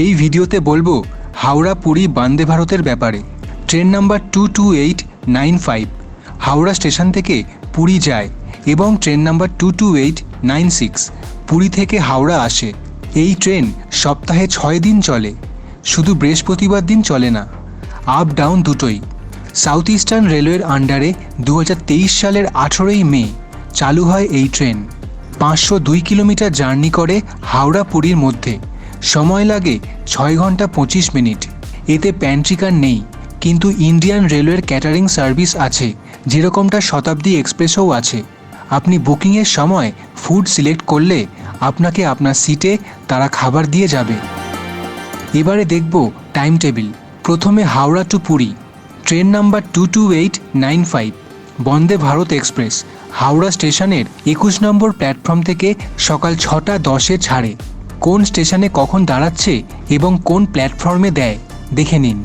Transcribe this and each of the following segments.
এই ভিডিওতে বলবো হাওড়া পুরী বন্দে ভারতের ব্যাপারে। ট্রেন নাম্বার 22895 হাওড়া স্টেশন থেকে পুরী যায় এবং ট্রেন নাম্বার 22896 পুরী থেকে হাওড়া আসে। এই ট্রেন সপ্তাহে 6 দিন চলে, শুধু বৃহস্পতিবার দিন চলে না। আপ ডাউন দুটোই। সাউথ ইস্টার্ন রেলওয়ের আন্ডারে 2023 সালের 18ই মে চালু হয় এই ট্রেন। 502 কিলোমিটার জার্নি করে হাওড়া পুরীর মধ্যে। সময় লাগে 6 ঘন্টা 25 মিনিট। এতে প্যান্ট্রি কার নেই, কিন্তু ইন্ডিয়ান রেলওয়ের ক্যাটারিং সার্ভিস আছে, যেরকমটা শতাব্দী এক্সপ্রেসও আছে। আপনি বুকিংয়ের সময় ফুড সিলেক্ট করলে আপনাকে আপনার সিটে তারা খাবার দিয়ে যাবে। এবারে দেখব টাইম টেবিল। প্রথমে Howrah to Puri, train number 22895 Vande Bharat express Howrah স্টেশনের 21 নম্বর প্ল্যাটফর্ম থেকে সকাল 6টা 10-এ ছাড়ে। কোন স্টেশনে কখন দাঁড়াচ্ছে এবং কোন প্ল্যাটফর্মে দেয় দেখে নিন।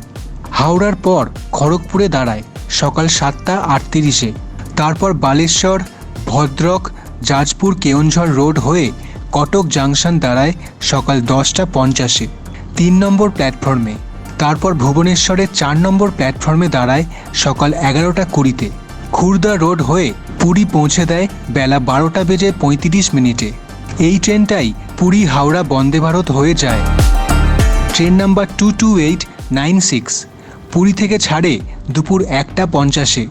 হাওড়ার পর খড়গপুরে দাঁড়ায় সকাল 7টা 38-এ। তারপর বালেশ্বর, ভদ্রক, জাজপুর কেওনঝড় রোড হয়ে কটক জাংশন দাঁড়ায় সকাল 10টা 50-এ 3 নম্বর প্ল্যাটফর্মে। তারপর ভুবনেশ্বরের 4 নম্বর প্ল্যাটফর্মে দাঁড়ায় সকাল 11টা 20-তে। খুর্দা রোড হয়ে পুরী পৌঁছে দেয় বেলা 12টা বেজে 35 মিনিটে। এই ট্রেনটাই পুরী হাওড়া বন্দে ভারত হয়ে যায়। ট্রেন নাম্বার 22896 পুরী থেকে ছাড়ে দুপুর 1টা 50-এ।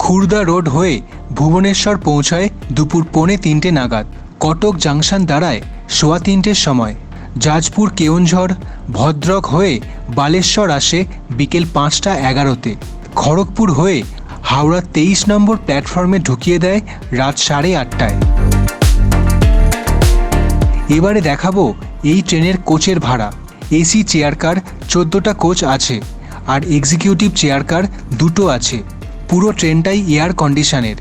খুর্দা রোড হয়ে ভুবনেশ্বর পৌঁছায় দুপুর 2:45 নাগাদ। কটক জাংশন দাঁড়ায় 3:15-এর সময়। জাজপুর কেওনঝড় ভদ্রক হয়ে বালেশ্বর আসে বিকেল 5টা 11-তে। খড়গপুর হয়ে হাওড়া 23 নম্বর প্ল্যাটফর্মে ঢুকিয়ে দেয় রাত 8:30টায়। এবারে দেখাবো এই ট্রেনের কোচের ভাড়া। এসি চেয়ার কার 14টা কোচ আছে আর এক্সিকিউটিভ চেয়ার কার 2টো আছে। পুরো ট্রেনটাই এয়ার কন্ডিশনের।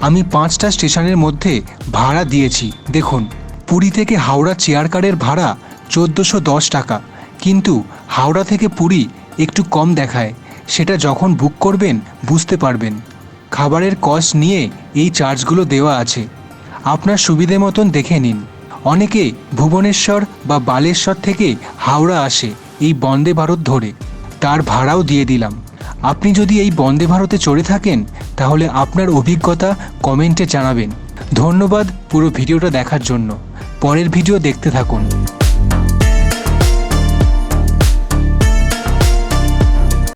আমি 5টা স্টেশনের মধ্যে ভাড়া দিয়েছি। দেখুন, পুরী থেকে হাওড়া চেয়ার কারের ভাড়া 1410 টাকা, কিন্তু হাওড়া থেকে পুরী একটু কম দেখায়। সেটা যখন বুক করবেন বুঝতে পারবেন। খাবারের কস্ট নিয়ে এই চার্জগুলো দেওয়া আছে, আপনার সুবিধে মতন দেখে নিন। অনেকে ভুবনেশ্বর বা বালেশ্বর থেকে হাওড়া আসে এই বন্দে ভারত ধরে, তার ভাড়াও দিয়ে দিলাম। আপনি যদি এই বন্দে ভারতে চড়ে থাকেন তাহলে আপনার অভিজ্ঞতা কমেন্টে জানাবেন। ধন্যবাদ পুরো ভিডিওটা দেখার জন্য। পরের ভিডিও দেখতে থাকুন।